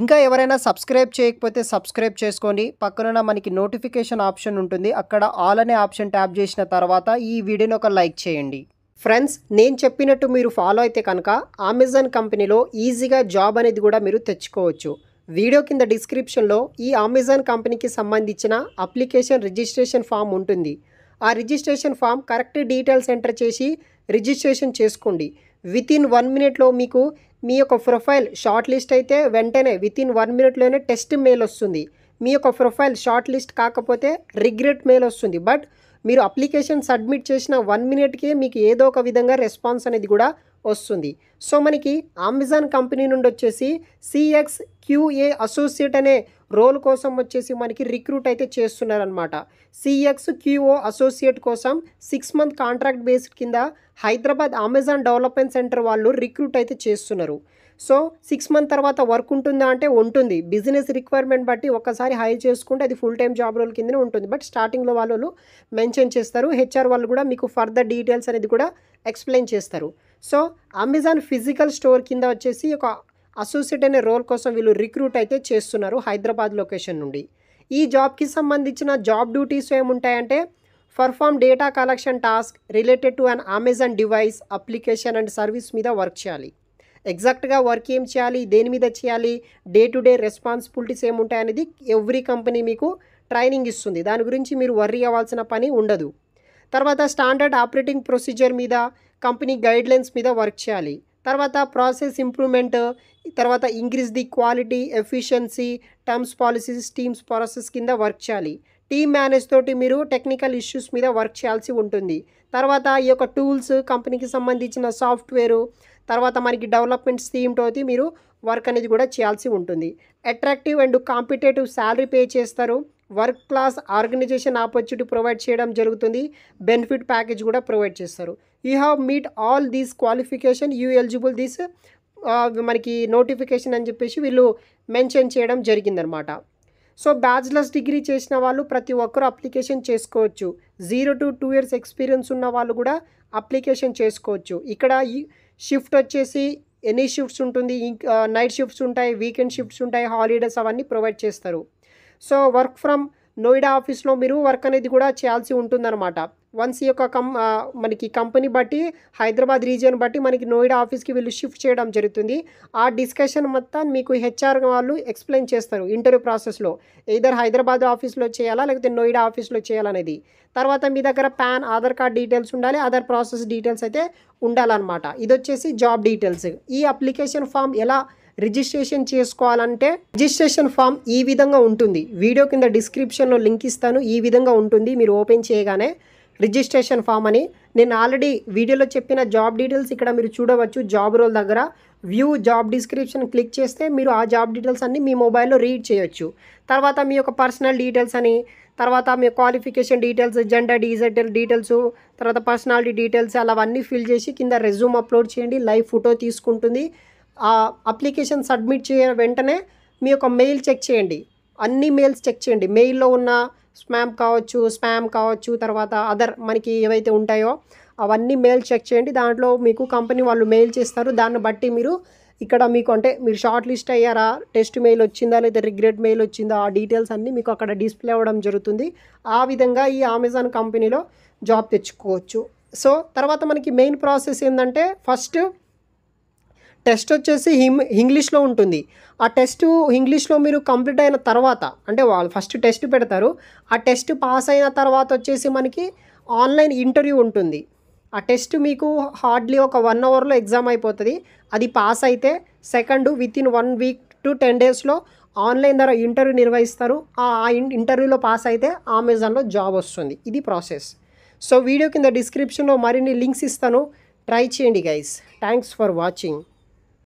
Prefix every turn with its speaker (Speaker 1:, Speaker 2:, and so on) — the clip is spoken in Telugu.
Speaker 1: ఇంకా ఎవరైనా సబ్స్క్రైబ్ చేయకపోతే సబ్స్క్రైబ్ చేసుకోండి. పక్కనున్న మనకి నోటిఫికేషన్ ఆప్షన్ ఉంటుంది. అక్కడ ఆల్ అనే ఆప్షన్ ట్యాప్ చేసిన తర్వాత ఈ వీడియోని ఒక లైక్ చేయండి. ఫ్రెండ్స్, నేను చెప్పినట్టు మీరు ఫాలో అయితే కనుక అమెజాన్ కంపెనీలో ఈజీగా జాబ్ అనేది కూడా మీరు తెచ్చుకోవచ్చు. వీడియో కింద డిస్క్రిప్షన్లో ఈ అమెజాన్ కంపెనీకి సంబంధించిన అప్లికేషన్ రిజిస్ట్రేషన్ ఫామ్ ఉంటుంది. ఆ registration form correct details enter చేసి రిజిస్ట్రేషన్ చేసుకోండి. వితిన్ 1 మినిట్లో మీకు మీ యొక్క ప్రొఫైల్ షార్ట్ లిస్ట్ అయితే వెంటనే వితిన్ 1 మినిట్లోనే టెస్ట్ మెయిల్ వస్తుంది. మీ యొక్క ప్రొఫైల్ షార్ట్ లిస్ట్ కాకపోతే రిగ్రెట్ మెయిల్ వస్తుంది. బట్ మీరు అప్లికేషన్ సబ్మిట్ చేసిన 1 మినిట్కే మీకు ఏదో ఒక విధంగా రెస్పాన్స్ అనేది కూడా వస్తుంది. సో మనకి అమెజాన్ కంపెనీ నుండి వచ్చేసి CXQA అసోసియేట్ అనే రోల్ కోసం వచ్చేసి మనకి రిక్రూట్ అయితే చేస్తున్నారనమాట. CXQO అసోసియేట్ కోసం 6 మంత్ కాంట్రాక్ట్ బేస్డ్ కింద హైదరాబాద్ అమెజాన్ డెవలప్మెంట్ సెంటర్ వాళ్ళు రిక్రూట్ అయితే చేస్తున్నారు. సో 6 మంత్ తర్వాత వర్క్ ఉంటుందా అంటే ఉంటుంది. బిజినెస్ రిక్వైర్మెంట్ బట్టి ఒక్కసారి హైర్ చేసుకుంటే అది ఫుల్ టైం జాబ్ రోల్ కిందనే ఉంటుంది. బట్ స్టార్టింగ్లో వాళ్ళు మెన్షన్ చేస్తారు. HR వాళ్ళు కూడా మీకు ఫర్దర్ డీటెయిల్స్ అనేది కూడా ఎక్స్ప్లెయిన్ చేస్తారు. సో అమెజాన్ ఫిజికల్ స్టోర్ కింద వచ్చేసి ఒక అసోసియేట్ అనే రోల్ కోసం వీళ్ళు రిక్రూట్ అయితే చేస్తున్నారు హైదరాబాద్ లొకేషన్ నుండి. ఈ జాబ్కి సంబంధించిన జాబ్ డ్యూటీస్ ఏముంటాయంటే perform data collection task related to an Amazon device application and service మీద వర్క్ చేయాలి. ఎగ్జాక్ట్గా వర్క్ ఏం చేయాలి, దేని మీద చేయాలి, డే టు డే రెస్పాన్సిబిలిటీస్ ఏముంటాయనేది ఎవ్రీ కంపెనీ మీకు ట్రైనింగ్ ఇస్తుంది. దాని గురించి మీరు వర్రీ అవ్వాల్సిన పని ఉండదు. తర్వాత స్టాండర్డ్ ఆపరేటింగ్ ప్రొసీజర్ మీద, కంపెనీ గైడ్లైన్స్ మీద వర్క్ చేయాలి. తర్వాత ప్రాసెస్ ఇంప్రూవ్మెంట్, తర్వాత increase the quality, efficiency, terms policies, teams process కింద వర్క్ చేయాలి. టీమ్ మేనేజ్ తోటి మీరు టెక్నికల్ ఇష్యూస్ మీద వర్క్ చేయాల్సి ఉంటుంది. తర్వాత ఈ యొక్క టూల్స్, కంపెనీకి సంబంధించిన సాఫ్ట్వేరు, తర్వాత మనకి డెవలప్మెంట్ థీమ్ తోటి మీరు వర్క్ అనేది కూడా చేయాల్సి ఉంటుంది. Attractive and competitive salary pay చేస్తారు. Work class organisation opportunity provide చేయడం జరుగుతుంది. బెనిఫిట్ ప్యాకేజ్ కూడా ప్రొవైడ్ చేస్తారు. You have meet all these qualification, you eligible this మనకి నోటిఫికేషన్ అని చెప్పేసి వీళ్ళు మెన్షన్ చేయడం జరిగిందనమాట. సో బ్యాచిలర్స్ డిగ్రీ చేసిన వాళ్ళు ప్రతి ఒక్కరు అప్లికేషన్ చేసుకోవచ్చు. 0 to 2 years ఎక్స్పీరియన్స్ ఉన్న వాళ్ళు కూడా అప్లికేషన్ చేసుకోవచ్చు. ఇక్కడ ఈ షిఫ్ట్ వచ్చేసి ఎనీ షిఫ్ట్స్ ఉంటుంది, నైట్ షిఫ్ట్స్ ఉంటాయి, వీకెండ్ షిఫ్ట్స్ ఉంటాయి, హాలిడేస్ అవన్నీ ప్రొవైడ్ చేస్తారు. సో వర్క్ ఫ్రమ్ నోయిడా ఆఫీస్లో మీరు వర్క్ అనేది కూడా చేయాల్సి ఉంటుందన్నమాట. వన్స్ ఈ యొక్క మనకి కంపెనీ బట్టి హైదరాబాద్ రీజియన్ బట్టి మనకి నోయిడా ఆఫీస్కి వీళ్ళు షిఫ్ట్ చేయడం జరుగుతుంది. ఆ డిస్కషన్ మొత్తం మీకు HR వాళ్ళు ఎక్స్ప్లెయిన్ చేస్తారు ఇంటర్వ్యూ ప్రాసెస్లో. ఎయిదర్ హైదరాబాద్ ఆఫీస్లో చేయాలా లేకపోతే నోయిడా ఆఫీస్లో చేయాలనేది. తర్వాత మీ దగ్గర పాన్, ఆధార్ కార్డ్ డీటెయిల్స్ ఉండాలి, అదర్ ప్రాసెస్ డీటెయిల్స్ అయితే ఉండాలన్నమాట. ఇది వచ్చేసి జాబ్ డీటెయిల్స్. ఈ అప్లికేషన్ ఫామ్ ఎలా రిజిస్ట్రేషన్ చేసుకోవాలంటే రిజిస్ట్రేషన్ ఫామ్ ఈ విధంగా ఉంటుంది. వీడియో కింద డిస్క్రిప్షన్లో లింక్ ఇస్తాను. ఈ విధంగా ఉంటుంది. మీరు ఓపెన్ చేయగానే రిజిస్ట్రేషన్ ఫామ్ అని నేను ఆల్రెడీ వీడియోలో చెప్పిన జాబ్ డీటెయిల్స్ ఇక్కడ మీరు చూడవచ్చు. జాబ్ రోల్ దగ్గర వ్యూ జాబ్ డిస్క్రిప్షన్ క్లిక్ చేస్తే మీరు ఆ జాబ్ డీటెయిల్స్ అన్నీ మీ మొబైల్లో రీడ్ చేయొచ్చు. తర్వాత మీ యొక్క పర్సనల్ డీటెయిల్స్ అని, తర్వాత మీ క్వాలిఫికేషన్ డీటెయిల్స్, జెండర్ డీటెయిల్స్, తర్వాత పర్సనాలిటీ డీటెయిల్స్ అవన్నీ ఫిల్ చేసి కింద రెజ్యూమ్ అప్లోడ్ చేయండి. లైవ్ ఫోటో తీసుకుంటుంది. ఆ అప్లికేషన్ సబ్మిట్ చేయ వెంటనే మీ యొక్క మెయిల్ చెక్ చేయండి. అన్ని మెయిల్స్ చెక్ చేయండి. మెయిల్లో ఉన్న స్పామ్ కావచ్చు, తర్వాత అదర్ మనకి ఏవైతే ఉంటాయో అవన్నీ మెయిల్ చెక్ చేయండి. దాంట్లో మీకు కంపెనీ వాళ్ళు మెయిల్ చేస్తారు. దాన్ని బట్టి మీరు ఇక్కడ మీకు అంటే మీరు షార్ట్ లిస్ట్ అయ్యారా, టెస్ట్ మెయిల్ వచ్చిందా లేదా రిగ్రెట్ మెయిల్ వచ్చిందా, ఆ డీటెయిల్స్ అన్నీ మీకు అక్కడ డిస్ప్లే అవ్వడం జరుగుతుంది. ఆ విధంగా ఈ అమెజాన్ కంపెనీలో జాబ్ తెచ్చుకోవచ్చు. సో తర్వాత మనకి మెయిన్ ప్రాసెస్ ఏంటంటే ఫస్ట్ టెస్ట్ వచ్చేసి ఇంగ్లీష్లో ఉంటుంది. ఆ టెస్ట్ ఇంగ్లీష్లో మీరు కంప్లీట్ అయిన తర్వాత అంటే వాళ్ళు ఫస్ట్ టెస్ట్ పెడతారు. ఆ టెస్ట్ పాస్ అయిన తర్వాత వచ్చేసి మనకి ఆన్లైన్ ఇంటర్వ్యూ ఉంటుంది. ఆ టెస్ట్ మీకు హార్డ్లీ ఒక 1 అవర్లో ఎగ్జామ్ అయిపోతుంది. అది పాస్ అయితే సెకండ్ వితిన్ 1 week to 10 daysలో ఆన్లైన్ ద్వారా ఇంటర్వ్యూ నిర్వహిస్తారు. ఆ ఇంటర్వ్యూలో పాస్ అయితే అమెజాన్లో జాబ్ వస్తుంది. ఇది ప్రాసెస్. సో వీడియో కింద డిస్క్రిప్షన్లో మరిన్ని లింక్స్ ఇస్తాను. ట్రై చేయండి గైస్. Thanks for watching.